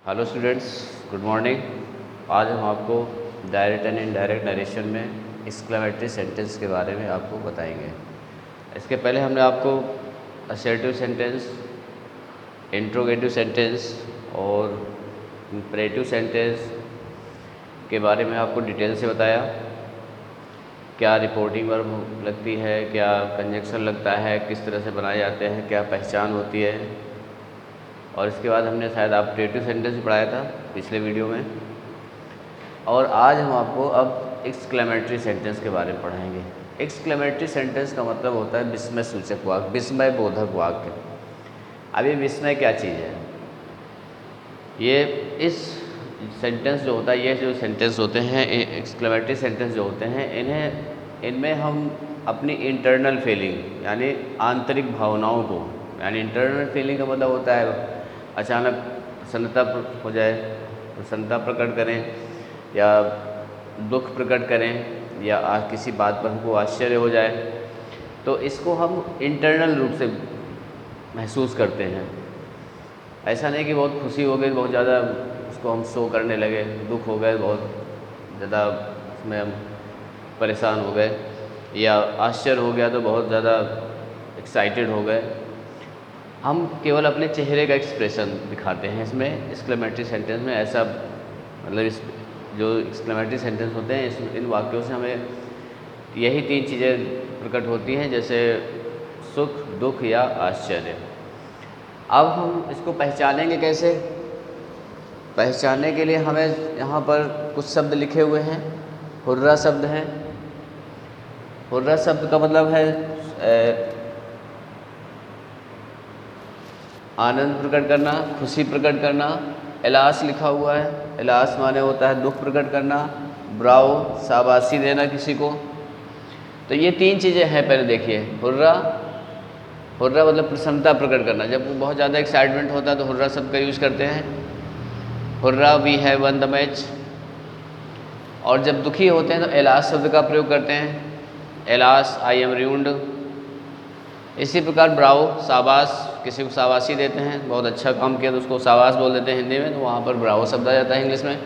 Hello students, good morning. आज हम आपको डायरेक्ट एंड इनडायरेक्ट नरेशन में एक्सक्लेमेटरी सेंटेंस के बारे में आपको बताएंगे। इसके पहले हमने आपको असर्टिव सेंटेंस, इंट्रोगेटिव सेंटेंस और इम्परेटिव सेंटेंस के बारे में आपको डिटेल से बताया। क्या रिपोर्टिंग वर्ब लगती है, क्या कंजक्शन लगता है, किस तरह से बनाए जाते हैं, क्या पहचान होती है। और इसके बाद हमने शायद ऑब्जेक्टिव सेंटेंस भी पढ़ाया था पिछले वीडियो में। और आज हम आपको अब एक्सक्लेमेटरी सेंटेंस के बारे में पढ़ाएंगे। एक्सक्लेमेटरी सेंटेंस का मतलब होता है विस्मय सूचक वाक्य, विस्मय बोधक वाक्य। अब ये विस्मय क्या चीज़ है? ये इस सेंटेंस जो होता है, ये जो सेंटेंस होते हैं, एक्सक्लेमेटरी सेंटेंस जो होते हैं, इनमें हम अपनी इंटरनल फीलिंग यानी आंतरिक भावनाओं को, यानी इंटरनल फीलिंग का मतलब होता है अचानक प्रसन्नता हो जाए, प्रसन्नता प्रकट करें या दुख प्रकट करें या किसी बात पर हमको आश्चर्य हो जाए, तो इसको हम इंटरनल रूप से महसूस करते हैं। ऐसा नहीं कि बहुत खुशी हो गई, बहुत ज़्यादा उसको हम शो करने लगे, दुख हो गए, बहुत ज़्यादा उसमें हम परेशान हो गए, या आश्चर्य हो गया तो बहुत ज़्यादा एक्साइटेड हो गए। हम केवल अपने चेहरे का एक्सप्रेशन दिखाते हैं इसमें एक्सक्लेमेटरी सेंटेंस में। ऐसा मतलब इस जो एक्सक्लेमेटरी सेंटेंस होते हैं, इन वाक्यों से हमें यही तीन चीज़ें प्रकट होती हैं, जैसे सुख, दुख या आश्चर्य। अब हम इसको पहचानेंगे कैसे? पहचानने के लिए हमें यहाँ पर कुछ शब्द लिखे हुए हैं। हुर्रा शब्द है। हुर्रा शब्द का मतलब है आनंद प्रकट करना, खुशी प्रकट करना। एलास लिखा हुआ है। एलास माने होता है दुख प्रकट करना। ब्रावो, शाबाशी देना किसी को। तो ये तीन चीज़ें हैं। पहले देखिए, हुर्रा। हुर्रा मतलब प्रसन्नता प्रकट करना। जब बहुत ज़्यादा एक्साइटमेंट होता है तो हुर्रा शब्द का यूज़ करते हैं। Hurrah, we have won the match. और जब दुखी होते हैं तो एलास शब्द का प्रयोग करते हैं। Alas, I M ruined. इसी प्रकार ब्रावो, शाबाश, किसी को शाबाशी देते हैं, बहुत अच्छा काम किया तो उसको शाबाश बोल देते हैं हिंदी में, तो वहाँ पर ब्रावो शब्द आ जाता है इंग्लिश में।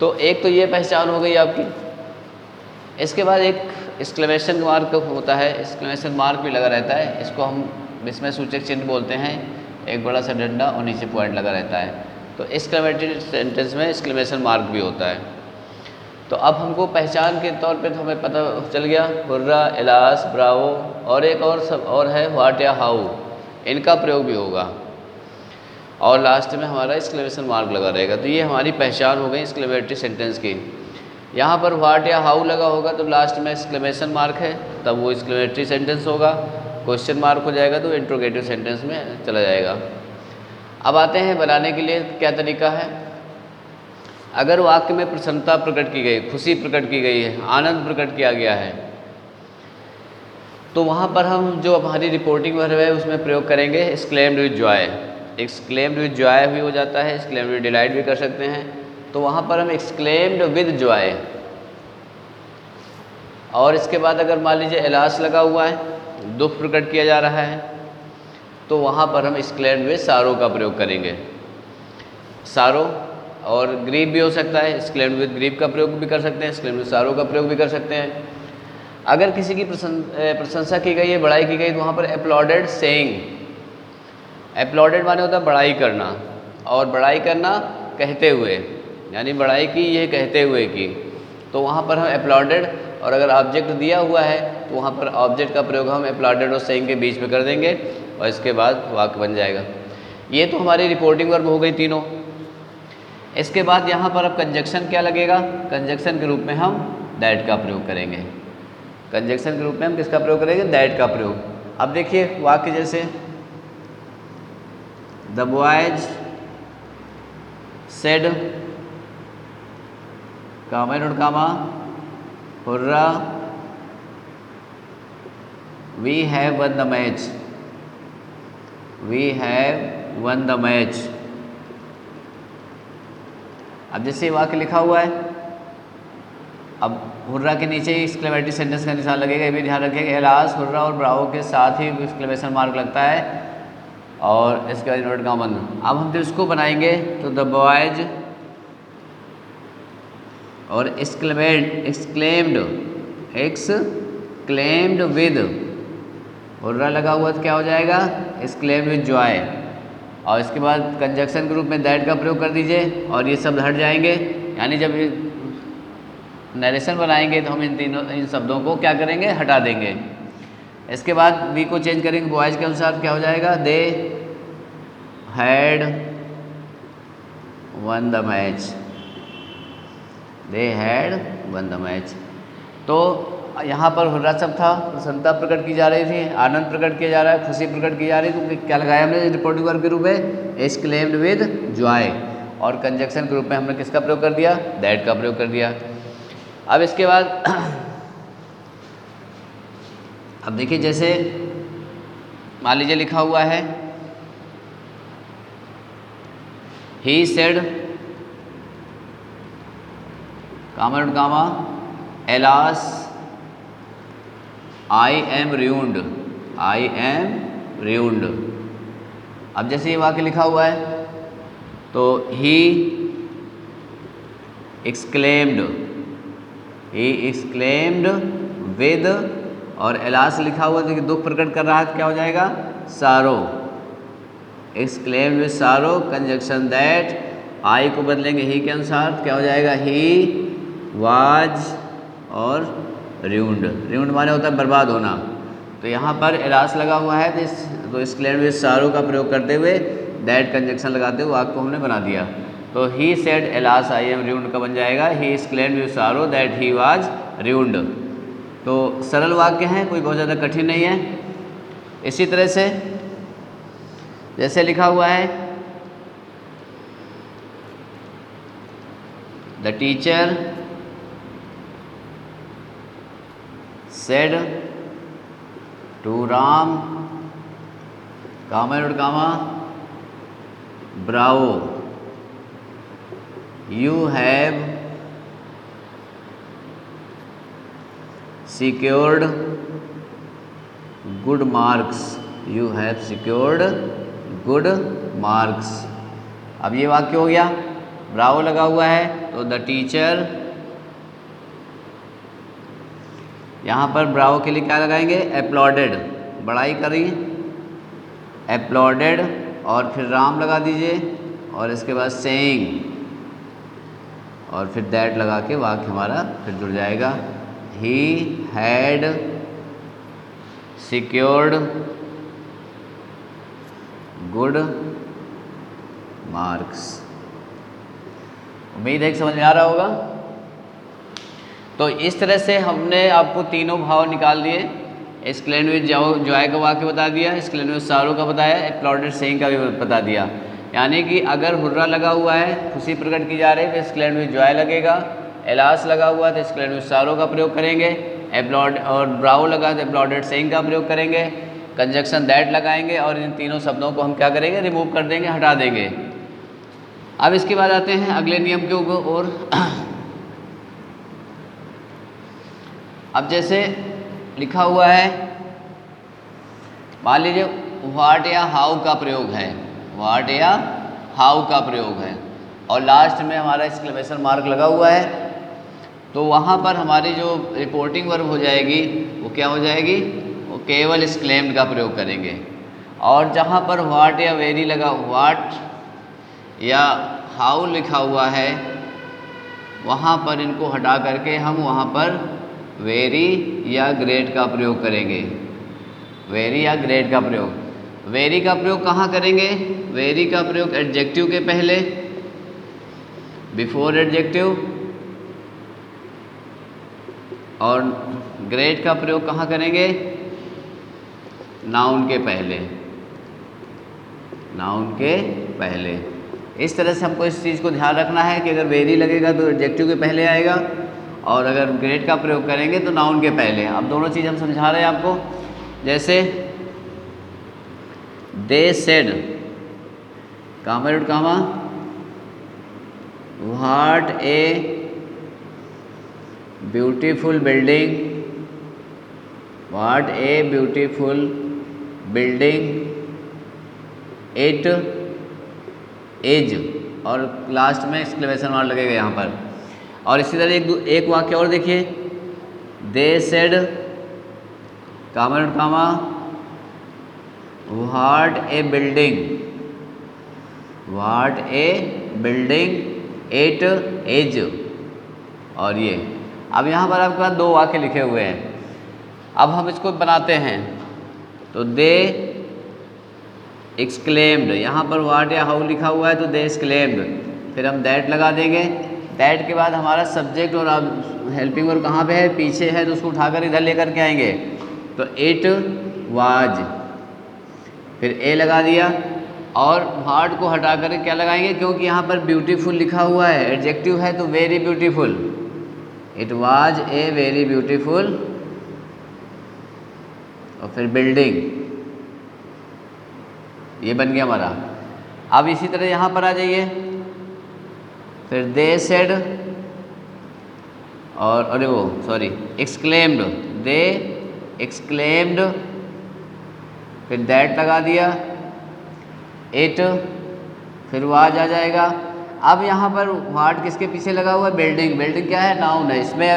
तो एक तो ये पहचान हो गई आपकी। इसके बाद एक एक्सक्लेमेशन मार्क होता है। एक्सक्लेमेशन मार्क भी लगा रहता है। इसको हम विस्मय सूचक चिन्ह बोलते हैं। एक बड़ा सा डंडा और नीचे पॉइंट लगा रहता है। तो एक्सक्लेमेटरी सेंटेंस में एक्सक्लेमेशन मार्क भी होता है। तो अब हमको पहचान के तौर पे तो हमें पता चल गया, हुर्रा, एलास, ब्रावो, और एक और सब और है व्हाट या हाउ, इनका प्रयोग भी होगा। और लास्ट में हमारा एक्सक्लेमेशन मार्क लगा रहेगा। तो ये हमारी पहचान हो गई एक्सक्लेमेटरी सेंटेंस की। यहाँ पर व्हाट या हाउ लगा होगा तो लास्ट में एक्सक्लेमेशन मार्क है, तब वो एक्सक्लेमेटरी सेंटेंस होगा। क्वेश्चन मार्क हो जाएगा तो इंट्रोगेटिव सेंटेंस में चला जाएगा। अब आते हैं बनाने के लिए क्या तरीका है। अगर वाक्य में प्रसन्नता प्रकट की गई, खुशी प्रकट की गई है, आनंद प्रकट किया गया है, तो वहाँ पर हम जो हमारी रिपोर्टिंग वर्ब है उसमें प्रयोग करेंगे exclaimed with Joy. Exclaimed with Joy भी हो जाता है, एक्सक्लेम्ड विद डिलाइट भी कर सकते हैं। तो वहाँ पर हम एक्सक्लेम्ड विद जॉय, और इसके बाद अगर मान लीजिए एलास लगा हुआ है, दुख प्रकट किया जा रहा है, तो वहाँ पर हम एक्सक्लेम्ड विद सारो का प्रयोग करेंगे। सारो और ग्रीव भी हो सकता है, एक्सक्लेम्ड विद ग्रीव का प्रयोग भी कर सकते हैं, एक्सक्लेम्ड विद सारो का प्रयोग भी कर सकते हैं। अगर किसी की प्रशंसा की गई है, बड़ाई की गई, तो वहाँ पर अपलॉडेड सेइंग। अपलॉडेड माने होता है बड़ाई करना, और बड़ाई करना कहते हुए, यानी बड़ाई की ये कहते हुए की, तो वहाँ पर हम अपलॉडेड, और अगर ऑब्जेक्ट दिया हुआ है तो वहाँ पर ऑब्जेक्ट का प्रयोग हम अपलॉडेड और सेइंग के बीच में कर देंगे, और इसके बाद वाक्य बन जाएगा। ये तो हमारी रिपोर्टिंग वर्ब हो गई तीनों। इसके बाद यहाँ पर अब कंजक्शन क्या लगेगा? कंजक्शन के रूप में हम दैट का प्रयोग करेंगे। कंजक्शन के रूप में हम किसका प्रयोग करेंगे? दैट का प्रयोग। अब देखिए वाक्य जैसे the boys said, comma note comma, hurrah, we have won the match, we have won the match. अब जैसे वाक्य लिखा हुआ है, अब हुर्रा के नीचे एक्सक्लेमेटरी सेंटेंस का निशान लगेगा, ये भी ध्यान रखिएगा। एलास, हुर्रा और ब्रावो के साथ ही एक्सक्लेमेशन मार्क लगता है। और इसके बाद इन्वर्ट कॉमा बंद। अब हम जब इसको बनाएंगे तो द बॉयज और एक्सक्लेम्ड विद हुर्रा लगा हुआ तो क्या हो जाएगा, एक्सक्लेम्ड विद जॉय। और इसके बाद कंजक्शन के रूप में दैट का प्रयोग कर दीजिए और ये शब्द हट जाएंगे। यानी जब नरेशन बनाएंगे तो हम इन शब्दों को क्या करेंगे, हटा देंगे। इसके बाद वी को चेंज करेंगे बॉयज़ के अनुसार, क्या हो जाएगा, they had one the match, they had one the match. तो यहाँ पर हुर्रा शब्द था, प्रसन्नता प्रकट की जा रही थी, आनंद प्रकट किया जा रहा है, खुशी प्रकट की जा रही है, तो क्या लगाया हमने रिपोर्टिंग वर्ब के रूप में, एक्सक्लेम्ड विद जॉय। और कंजक्शन के रूप में हमने किसका प्रयोग कर दिया, दैट का प्रयोग कर दिया। अब इसके बाद अब देखिए, जैसे मान लीजिए लिखा हुआ है he said comma dot comma alas I am ruined, I am ruined। अब जैसे ये वाक्य लिखा हुआ है तो ही एक्सक्लेम्ड विद और एलास लिखा हुआ है, देखिए दुख प्रकट कर रहा है, क्या हो जाएगा, सारो, एक्सक्लेम्ड विद सारो। कंजक्शन दैट, आई को बदलेंगे ही के अनुसार, क्या हो जाएगा, ही वाज और ruined माने होता है बर्बाद होना। तो यहाँ पर एलास लगा हुआ है तो एक्सक्लेम्ड विद सारो का प्रयोग करते हुए दैट कंजक्शन लगाते हुए वाक्य को हमने बना दिया। तो he said alas I am ruined का बन जाएगा ही एक्सक्लेम्ड विद सारो दैट ही वाज ruined। तो सरल वाक्य हैं, कोई बहुत ज़्यादा कठिन नहीं है। इसी तरह से जैसे लिखा हुआ है the teacher said to Ram comma dot comma bravo you have secured good marks, you have secured good marks। अब ये वाक्य हो गया, ब्रावो लगा हुआ है तो द टीचर, यहाँ पर ब्रावो के लिए क्या लगाएंगे, applauded, बड़ाई करी, applauded और फिर राम लगा दीजिए और इसके बाद saying और फिर दैट लगा के वाक्य हमारा फिर जुड़ जाएगा। He had secured good marks। उम्मीद है कि समझ में आ रहा होगा। तो इस तरह से हमने आपको तीनों भाव निकाल दिए। एक्सक्लेम्ड विद जॉय का वाक्य बता दिया, एक्सक्लेम्ड विद सारो का बताया, एप्लॉडेड सेइंग का भी बता दिया। यानी कि अगर हुर्रा लगा हुआ है, खुशी प्रकट की जा रही है, तो एक्सक्लेम्ड विद जॉय लगेगा। एलास लगा हुआ तो एक्सक्लेम्ड विद सारो का प्रयोग करेंगे। एप्लॉड और ब्राउ लगा तो एप्लॉडेड सेइंग का प्रयोग करेंगे। कंजक्शन दैट लगाएंगे और इन तीनों शब्दों को हम क्या करेंगे, रिमूव कर देंगे, हटा देंगे। अब इसके बाद आते हैं अगले नियम के ऊपर। और अब जैसे लिखा हुआ है, मान लीजिए व्हाट या हाउ का प्रयोग है, व्हाट या हाउ का प्रयोग है और लास्ट में हमारा एक्सक्लेमेशन मार्क लगा हुआ है, तो वहाँ पर हमारी जो रिपोर्टिंग वर्ब हो जाएगी वो क्या हो जाएगी, वो केवल एक्सक्लेम्ड का प्रयोग करेंगे। और जहाँ पर व्हाट या वेरी लगा, व्हाट या हाउ लिखा हुआ है, वहाँ पर इनको हटा करके हम वहाँ पर वेरी या ग्रेट का प्रयोग करेंगे। वेरी या ग्रेट का प्रयोग, वेरी का प्रयोग कहाँ करेंगे, वेरी का प्रयोग एडजेक्टिव के पहले, बिफोर एडजेक्टिव, और ग्रेट का प्रयोग कहाँ करेंगे, नाउन के पहले, नाउन के पहले। इस तरह से हमको इस चीज़ को ध्यान रखना है कि अगर वेरी लगेगा तो एडजेक्टिव के पहले आएगा और अगर ग्रेट का प्रयोग करेंगे तो नाउन के पहले। अब दोनों चीज़ हम समझा रहे हैं आपको। जैसे they said comma dot comma what a beautiful building, what a beautiful building it is, और लास्ट में एक्सक्लेमेशन मार्क लगेगा यहाँ पर। और इसी तरह एक वाक्य और देखिए, they said comma dot comma what a building, what a building it is. और ये अब यहाँ पर आपके पास दो वाक्य लिखे हुए हैं, अब हम इसको बनाते हैं। तो दे एक्सक्लेम्ड, यहाँ पर व्हाट या हाउ लिखा हुआ है तो दे एक्सक्लेम्ड, फिर हम दैट लगा देंगे। दैट के बाद हमारा सब्जेक्ट और अब हेल्पिंग वर्ब कहाँ पे है, पीछे है, तो उसको उठाकर इधर लेकर के आएंगे। तो इट वाज, फिर ए लगा दिया, और व्हाट को हटा कर क्या लगाएंगे, क्योंकि यहाँ पर ब्यूटीफुल लिखा हुआ है, एडजेक्टिव है, तो very beautiful. It was a very beautiful, और फिर बिल्डिंग, ये बन गया हमारा। अब इसी तरह यहाँ पर आ जाइए, फिर दे सेड, और अरे वो सॉरी एक्सक्लेम्ड, दे एक्सक्लेम्ड, फिर दैट लगा दिया, इट, फिर वाज आ जाएगा। अब यहाँ पर व्हाट किसके पीछे लगा हुआ है, बिल्डिंग। बिल्डिंग क्या है, नाउन है, इसमें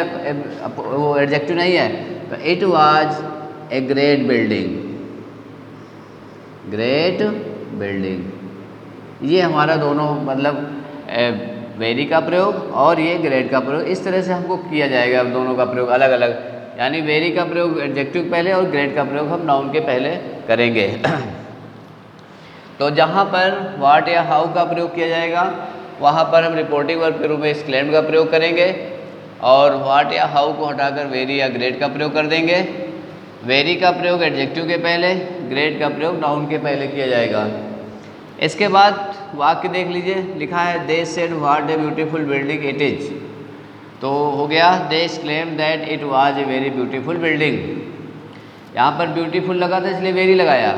वो एडजेक्टिव नहीं है। तो it was a great building, great building. ये हमारा दोनों मतलब वेरी का प्रयोग और ये ग्रेट का प्रयोग, इस तरह से हमको किया जाएगा। दोनों का प्रयोग अलग अलग, यानी वेरी का प्रयोग एडजेक्टिव पहले और ग्रेट का प्रयोग हम नाउन के पहले करेंगे। तो जहाँ पर व्हाट या हाउ का प्रयोग किया जाएगा वहाँ पर हम रिपोर्टिंग वर्ब के रूप में एक्सक्लेम्ड का प्रयोग करेंगे, और व्हाट या हाउ को हटाकर वेरी या ग्रेट का प्रयोग कर देंगे। वेरी का प्रयोग एडजेक्टिव के पहले, ग्रेट का प्रयोग नाउन के पहले किया जाएगा। इसके बाद वाक्य देख लीजिए, लिखा है they said what a beautiful building it is. तो हो गया they exclaimed that it was a very beautiful building. यहाँ पर ब्यूटीफुल लगा था इसलिए वेरी लगाया।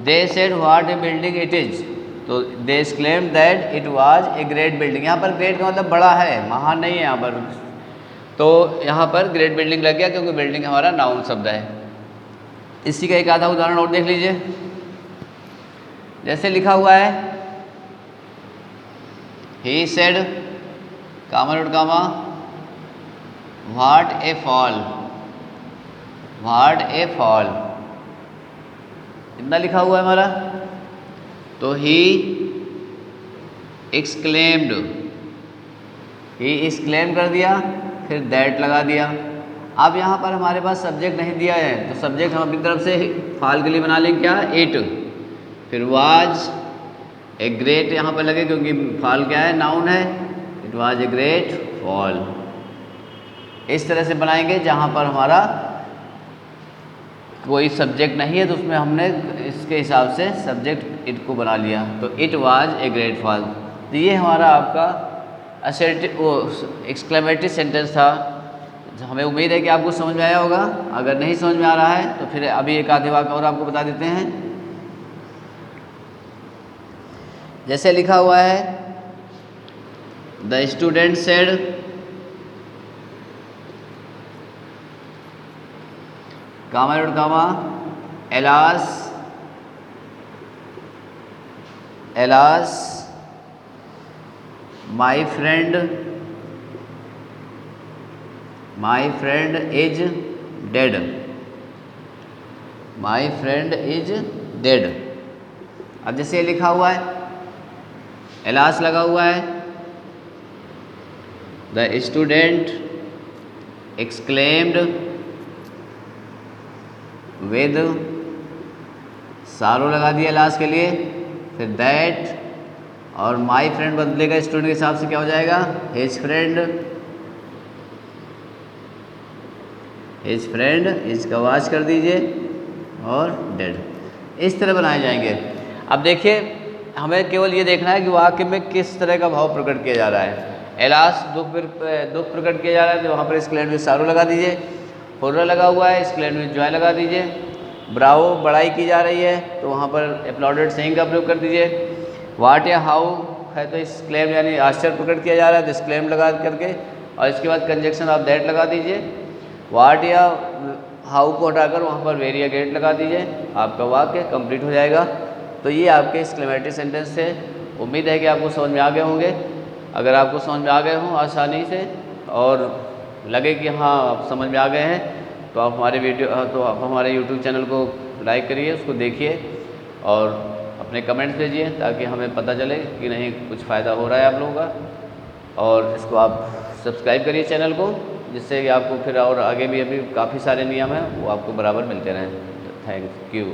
They said what a building it is, तो they exclaimed that it was a great building. यहाँ पर ग्रेट का मतलब बड़ा है, महान नहीं है यहाँ पर, तो यहाँ पर ग्रेट बिल्डिंग लग गया क्योंकि बिल्डिंग हमारा नाउन शब्द है। इसी का एक आधा उदाहरण और देख लीजिए, जैसे लिखा हुआ है he said comma dot comma what a fall, what a fall, इतना लिखा हुआ है हमारा। तो ही एक्सक्लेम्ड, ही एक्सक्लेम कर दिया, फिर दैट लगा दिया। अब यहाँ पर हमारे पास सब्जेक्ट नहीं दिया है, तो सब्जेक्ट हम अपनी तरफ से फॉल के लिए बना लेंगे क्या, इट, फिर वाज ए ग्रेट यहाँ पर लगे क्योंकि फॉल क्या है, नाउन है, it was a great fall. इस तरह से बनाएंगे जहाँ पर हमारा कोई सब्जेक्ट नहीं है, तो उसमें हमने इसके हिसाब से सब्जेक्ट इट को बना लिया। तो it was a great fall. तो ये हमारा आपका असर्टिव वो एक्सक्लेमेटरी सेंटेंस था। हमें उम्मीद है कि आपको समझ में आया होगा। अगर नहीं समझ में आ रहा है तो फिर अभी एक आधे वाक्य और आपको बता देते हैं। जैसे लिखा हुआ है the student said comma dot comma alas, alas my friend is dead, my friend is dead. अब जैसे ये लिखा हुआ है, एलास लगा हुआ है, द स्टूडेंट एक्सक्लेम्ड विद, सारो लगा दिया लास्ट के लिए, फिर दैट, और माई फ्रेंड बदलेगा स्टूडेंट के हिसाब से क्या हो जाएगा, his friend, his friend, his का वाच कर दीजिए, और डेड। इस तरह बनाए जाएंगे। अब देखिए हमें केवल ये देखना है कि वाक्य में किस तरह का भाव प्रकट किया जा रहा है। एलास दुख प्रकट किया जा रहा है तो वहाँ पर एक्सक्लेम्ड विद सारो लगा दीजिए। होर्रर लगा हुआ है, एक्सक्लेम्ड विद जॉय लगा दीजिए। ब्रावो बड़ाई की जा रही है तो वहाँ पर अपलॉडेड सेइंग का प्रयोग कर दीजिए। वाट या हाउ है तो एक्सक्लेम यानी आश्चर्य प्रकट किया जा रहा है तो एक्सक्लेम लगा करके, और इसके बाद कंजक्शन ऑफ दैट लगा दीजिए। वाट या हाउ को हटाकर वहाँ पर वेरी या ग्रेट लगा दीजिए, आपका वाक्य कंप्लीट हो जाएगा। तो ये आपके एक्सक्लेमेटरी सेंटेंस थे। उम्मीद है कि आपको समझ में आ गए होंगे। अगर आपको समझ में आ गए हों आसानी से और लगे कि हाँ आप समझ में आ गए हैं, तो आप हमारे यूट्यूब चैनल को लाइक करिए, उसको देखिए और अपने कमेंट्स भेजिए ताकि हमें पता चले कि नहीं कुछ फ़ायदा हो रहा है आप लोगों का। और इसको आप सब्सक्राइब करिए चैनल को, जिससे कि आपको फिर और आगे भी अभी काफ़ी सारे नियम हैं वो आपको बराबर मिलते रहें। Thank you.